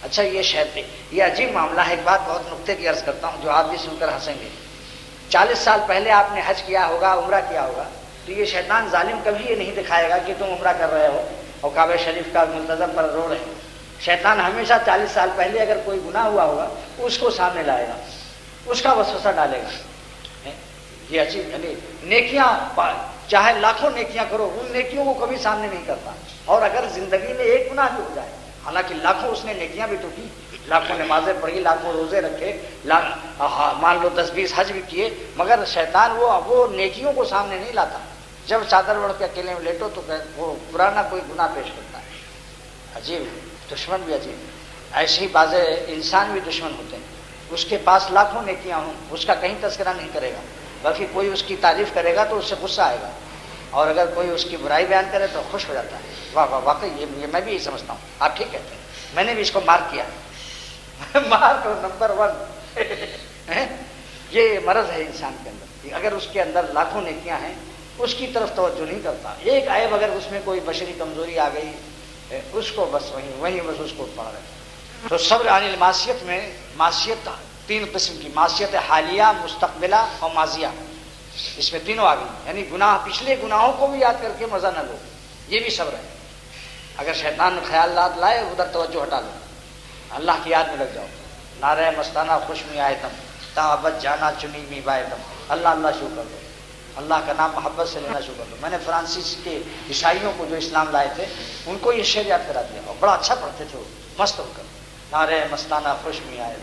اچھا یہ عجیب معاملہ ہے. ایک بات بہت نقطے کی عرض کرتا ہوں جو آپ بھی سن کر ہنسیں گے. 40 سال پہلے آپ نے حج کیا ہوگا, عمرہ کیا ہوگا, تو یہ شیطان ظالم کبھی یہ نہیں دکھائے گا کہ تم عمرہ کر رہے ہو اور کعبہ شریف کا منتظم پر رو رہے ہو. شیطان ہمیشہ 40 سال پہلے اگر کوئی گناہ ہوا ہوگا اس کو سامنے لائے گا, اس کا وسوسہ ڈالے گا. یہ عجیب, یعنی نیکیاں چاہے لاکھوں نیکیاں کرو, ان نیکیوں کو کبھی سامنے نہیں کرتا. اور اگر زندگی میں ایک گناہ بھی ہو جائے, حالانکہ لاکھوں اس نے نیکیاں بھی تو کی, لاکھوں نمازیں پڑھی, لاکھوں روزے رکھے, مان لو 10-20 حج بھی کیے, مگر شیطان وہ نیکیوں کو سامنے نہیں لاتا. جب چادر اوڑھ کے اکیلے میں لیٹو تو وہ پرانا کوئی گناہ پیش کرتا ہے. عجیب, دشمن بھی عجیب. ایسے ہی بعض انسان بھی دشمن ہوتے ہیں, اس کے پاس لاکھوں نیکیاں ہوں, اس کا کہیں تذکرہ نہیں کرے گا, بلکہ کوئی اس کی تعریف کرے گا تو اس سے غصہ آئے گا, اور اگر کوئی اس کی برائی بیان کرے تو خوش ہو جاتا ہے. واہ واہ, واقعی یہ میں بھی یہی سمجھتا ہوں, آپ ٹھیک کہتے ہیں, میں نے بھی اس کو مارک کیا. Mark number 1. یہ مرض ہے انسان کے اندر, اگر اس کے اندر لاکھوں نیکیاں ہیں اس کی طرف توجہ نہیں کرتا. ایک عیب اگر اس میں کوئی بشری کمزوری آ گئی, اس کو بس وہیں بس اس کو پڑ رہے. تو صبر عن المعصیت میں معصیت 3 قسم کی, معصیت حالیہ, مستقبلہ اور ماضیہ, اس میں تینوں آ گئی. یعنی گناہ, پچھلے گناہوں کو بھی یاد کر کے مزہ نہ لو, یہ بھی صبر ہے. اگر شیطان خیالات لائے ادھر توجہ ہٹا لو, اللہ کی یاد میں لگ جاؤ. نعرہ مستانہ خوش میں آئے تم, تعبت جانا چنی میں بائے تم, اللہ اللہ شروع کر دو, اللہ کا نام محبت سے لینا شروع کر دو. میں نے فرانسیس کے عیسائیوں کو جو اسلام لائے تھے ان کو یہ شعر یاد کرا دیا, اور بڑا اچھا پڑھتے تھے وہ, مست ہو کر. نعرہ مستانہ خوش میں آئے,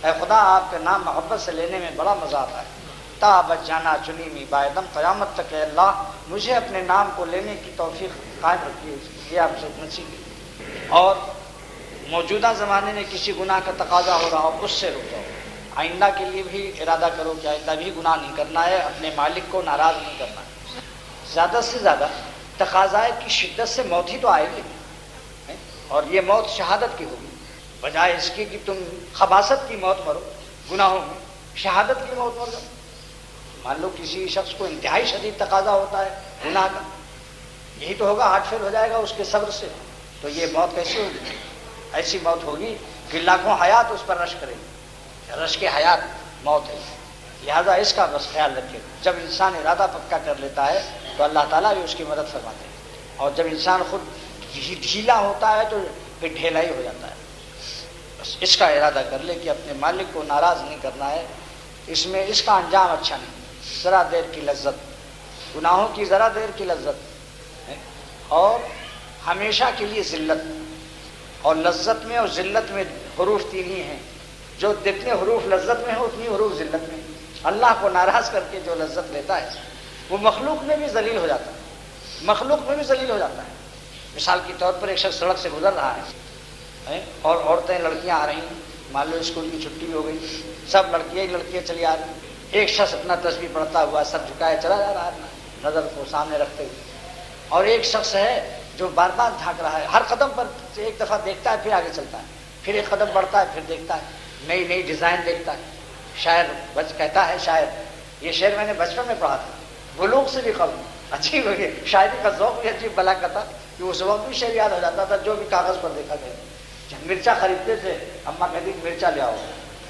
اے خدا آپ کا نام محبت سے لینے میں بڑا مزہ آتا ہے. تعبت جانا چنی میں بائے دم, قیامت تک اے اللہ مجھے اپنے نام کو لینے کی توفیق قائم رکھیے, یہ آپ سے نصیب ہے. اور موجودہ زمانے میں کسی گناہ کا تقاضا ہو رہا ہو اس سے رک جاؤ. آئندہ کے لیے بھی ارادہ کرو کہ آئندہ بھی گناہ نہیں کرنا ہے, اپنے مالک کو ناراض نہیں کرنا ہے. زیادہ سے زیادہ تقاضائے کی شدت سے موت ہی تو آئے گی, اور یہ موت شہادت کی ہوگی, بجائے اس کی کہ تم خباثت کی موت مرو گناہوں میں, شہادت کی موت مر جاؤ. مان لو کسی شخص کو انتہائی شدید تقاضا ہوتا ہے گناہ کا, یہی تو ہوگا, ہارٹ فیل ہو جائے گا اس کے صبر سے, تو یہ موت کیسی ہوگی؟ ایسی موت ہوگی کہ لاکھوں حیات اس پر رش کرے گی. رش کے حیات موت ہے. لہذا اس کا بس خیال رکھے. جب انسان ارادہ پکا کر لیتا ہے تو اللہ تعالیٰ بھی اس کی مدد فرماتے ہیں, اور جب انسان خود ڈھیلا ہوتا ہے تو پھر ڈھیلا ہی ہو جاتا ہے. بس اس کا ارادہ کر لے کہ اپنے مالک کو ناراض نہیں کرنا ہے. اس میں اس کا انجام اچھا نہیں, ذرا دیر کی لذت, گناہوں کی ذرا دیر کی لذت, اور ہمیشہ کے لیے ذلت. اور لذت میں اور ذلت میں حروف 3 ہی ہیں, جو جتنے حروف لذت میں ہو اتنی حروف ذلت میں. اللہ کو ناراض کر کے جو لذت لیتا ہے وہ مخلوق میں بھی ذلیل ہو جاتا ہے, مخلوق میں بھی ذلیل ہو جاتا ہے. مثال کے طور پر ایک شخص سڑک سے گزر رہا ہے اور عورتیں لڑکیاں آ رہی ہیں, مان لو اسکول کی چھٹی ہو گئی, سب لڑکیاں ہی لڑکیاں چلی آ رہی ہیں. ایک شخص اپنا تسبیح پڑھتا ہوا سر جھکائے چلا جا رہا ہے نظر کو سامنے رکھتے ہوئے, اور ایک شخص ہے جو بار بار جھانک رہا ہے, ہر قدم پر ایک دفعہ دیکھتا ہے پھر آگے چلتا ہے, پھر ایک قدم بڑھتا ہے پھر دیکھتا ہے, نئی نئی ڈیزائن دیکھتا ہے. شاعر کہتا ہے, شاعر یہ شعر میں نے بچپن میں پڑھا تھا, بلوغ سے بھی قبل. عجیب ہے, شاعری کا ذوق بھی عجیب بلا کا تھا کہ اس وقت بھی شعر یاد ہو جاتا تھا جو بھی کاغذ پر دیکھا گیا. جب مرچا خریدتے تھے اماں کہتی مرچا لے آؤ,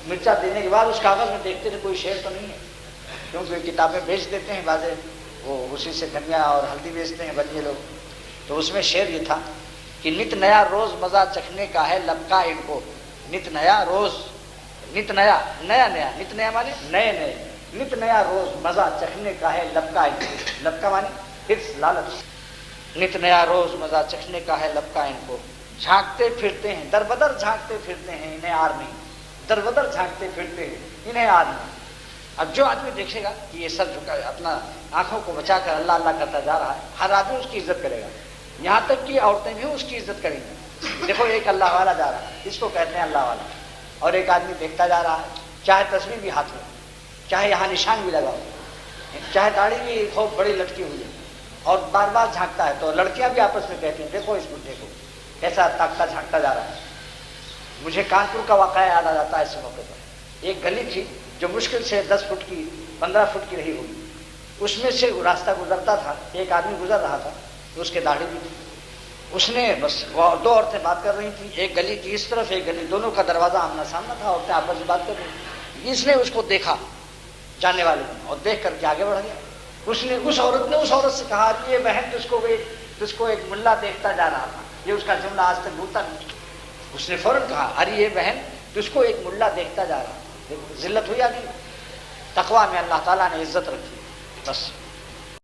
مرچا دینے کے بعد اس کاغذ میں دیکھتے تھے کوئی شعر تو نہیں ہے, کیونکہ کتابیں بیچ دیتے ہیں بعض, وہ اسی سے دھنیا اور ہلدی بیچتے ہیں بلیے لوگ. تو اس میں شعر یہ تھا کہ نت نیا روز مزہ چکھنے کا ہے لب کا ان کو, نت نیا روز, نت نیا نیا نیا, نت نیا مانے نئے نئے, نت نیا روز مزہ چکھنے کا ہے لب کا ان کو, لب کا مانے حرص لالچ, نت نیا روز مزہ چکھنے کا ہے لب کا ان کو. جھانکتے پھرتے ہیں در بدر, جھانکتے پھرتے ہیں انہیں آر نہیں, در بدر جھانکتے پھرتے ہیں انہیں آر نہیں. اب جو آدمی دیکھے گا کہ یہ سر جھکا اپنا آنکھوں کو بچا کر اللہ اللہ کرتا جا رہا ہے, ہر آدمی اس کی عزت کرے گا, یہاں تک کہ عورتیں بھی اس کی عزت کریں گی. دیکھو ایک اللہ والا جا رہا ہے, اس کو کہتے ہیں اللہ والا, اور ایک آدمی دیکھتا جا رہا ہے, چاہے تصویر بھی ہاتھ میں, چاہے یہاں نشان بھی لگا ہو, چاہے داڑھی بھی خوب بڑی لٹکی ہوئی ہے, اور بار بار جھانکتا ہے. تو لڑکیاں بھی آپس میں کہتی ہیں دیکھو اس بڈھے کو کیسا تاکتا جھانکتا جا رہا ہے. مجھے کانپور کا واقعہ یاد آ جاتا ہے اس موقع پر. ایک گلی تھی جو مشکل سے 10 فٹ کی 15 فٹ کی رہی ہوگی, اس میں سے راستہ گزرتا تھا, ایک آدمی گزر رہا تھا, اس کے داڑھی بھی تھی, اس نے بس وہ دو عورتیں بات کر رہی تھیں، ایک گلی کی اس طرف ایک گلی، دونوں کا دروازہ آمنا سامنا تھا، عورتیں آپس میں بات کر رہی، اس نے اس کو دیکھا جاننے والے نے اور دیکھ کر کے آگے بڑھ گیا۔ اس عورت نے اس عورت سے کہا کہ یہ بہن تجھ کو ایک ملا دیکھتا جا رہا تھا، یہ اس کا جملہ آج تک بھولتا نہیں۔ اس نے فوراً کہا ارے یہ بہن تجھ کو ایک ملا دیکھتا جا رہا، ذلت ہوئی آدمی، تقویٰ میں اللہ تعالیٰ نے عزت رکھی، بس